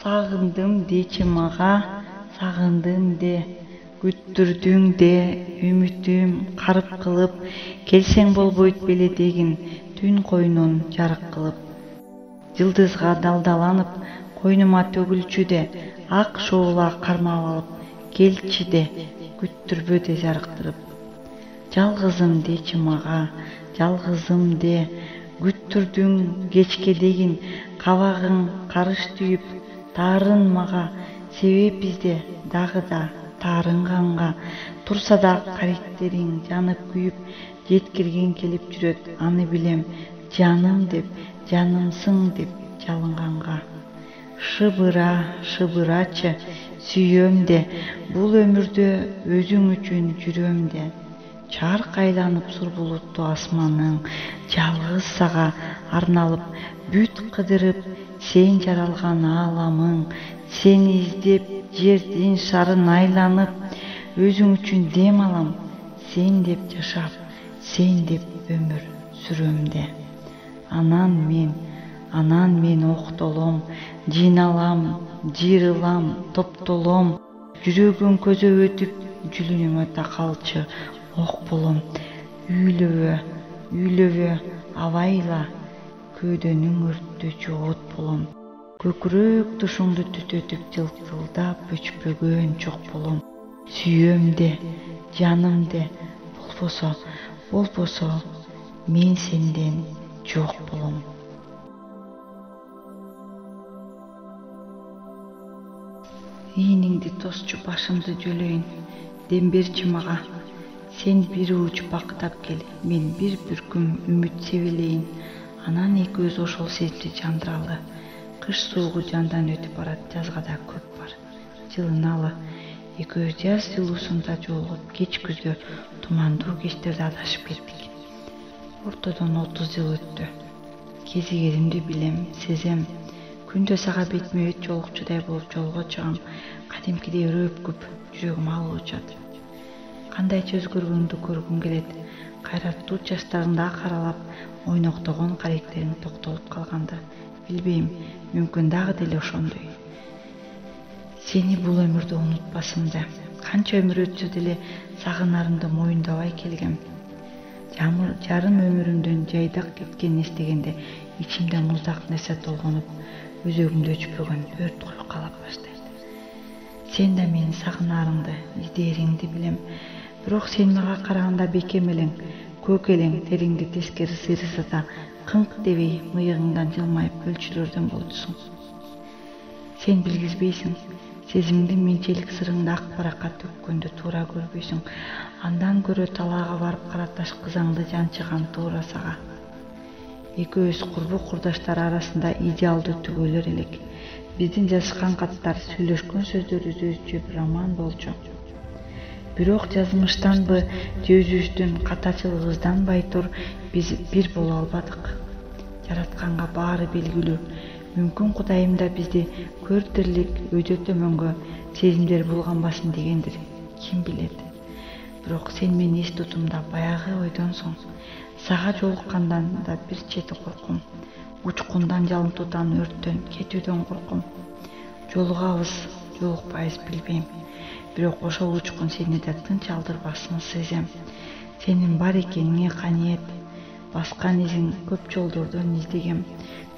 Сагындым дечи мага, сагындым де, күттүрдүң де, үмүтүм карып кылып, келсең болбойт беле дегин, түн койнун жарык кылып. Жылдызга далдаланып, койнума төгүлчү де, ак шоола кармап алып, келчи де, күттүрбө де жарыктырып. Жалгызым дечи мага, жалгызым де, күттүрдүң кечке дегин, кабагың карыш түйүп, таарын мага, себеп бизде дагы да таарынганга, турса да каректериң жанып күйүп, жеткиргин келип жүрөт, аны билем, жаным деп, жанымсың деп жалынганга. Шыбыра, шыбырачы, сүйөм де, бул өмүрдө өзүң үчүн жүрөм де. Чарк айланып сур булуттуу асманың, жалгыз сага арналып, бүт кыдырып, сен жаралган ааламың, сени издеп, жердин шарын айланып, өзүң үчүн дем алам, сен деп жашап, сен деп өмүр сүрөм де. Анан мен октолом, жыйналам, жыйрылам, топтолом, жүрөгүң көзөп өтүп, жүлүнүңө такалчы ок болом. Үйлөбө, абайла, көөдөнүң өрттөчү от болом. Көкүрөк тушуңду түтөтүп, жылтылдап өчпөгөн чок болом. Сүйөм де, жаным де, болбосо, мен сенден жок болом. Ийниңди тосчу, башымды жөлөйүн, дем берчи мага. Сен бир уч бактап кел, мен бир бүркүм үмүт себелейин. Анан экөөбүз ошол сезимди жандыралы. Кыш суугу жандан өтүп барат, жазга да көп бар. Жылыналы, экөөбүз жаз жылуусунда жолугуп, кеч күздө тумандуу кечтерде адашып кеттик. Ортодон 30 жыл өттү. Кезигеримди билем, сезем. Күндө сага бетме бет жолукчудай болуп жолго чыгам. Кадимкидей өрөпкүп, жүрөгүм алып учат. Кандайча өзгөргөңдү көргүм келет. Кайраттуу чачтарыңды каралап, ойноктогон каректериң токтолуп калганда, билбейм, мүмкүн дагы деле ошондой. Сени бул өмүрдө унутпасымды, канча өмүр өтсө деле сагынарымды моюндабай келгем. Жарым өмүрүмдөн жайдак кеткенин эстегенде, ичимде муздак нерсе толгонуп, өзөгүмдө өчпөгөн өрт куйкалап баштайт. Сен да мени сагынарыңды, издээриңди билем. Бирок сен мага караганда бекем элең, көк элең, териңди тескери сыйрыса да, кыңк дебей, мыйыгыңдан жылмайып өлчүлөрдөн болчусуң. Сен билгизбейсиң, сезимиңдин менчелик сырыңды ак баракка төккөндү туура көрбөйсүң. Андан көрө талаага барып караташ кызаңды жанчыган туура сага. Экөөбүз курбу курдаштар арасында идеалдуу түгөлөр элек. Биздин жазышкан каттар, сүйлөшкөн сөздөрүбүз өзүнчө бир роман болчу. Бирок жазмыштанбы, же өзүбүздүн катачылыгыбыздан байтур биз бир боло албадык. Жаратканга баары белгилүү. Мүмкүн Кудайым да бизди көрдүрлүк өйдө төмөнгө сезимдер булганбасын дегендир. Ким билет. Бирок сен мени эс тутумда баягы ойдонсуң. Сага жолуккандан да бир чети коркум. Учкундан жалын тутан өрттөн кетүүдөн коркум. Жолугабыз, жолукпайбыз билбейм. Бирок ошол учкун сени да тынч алдырбасын сезем. Сенин бар экениңе каниет. Баскан изиң көп жолдордон издегем.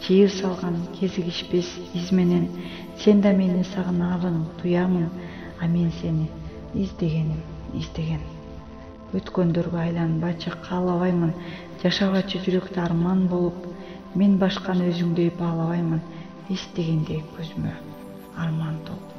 Чыйыр салган кезигишпес из менен. Сен да мени сагынабың, туямын, а мен сени издеген. Өткөндөргө айланбачы каалабаймын, жашабачы жүрөктө арман болуп, мен башканы өзүңдөй баалабаймын, эстегенде көзүмө арман толуп.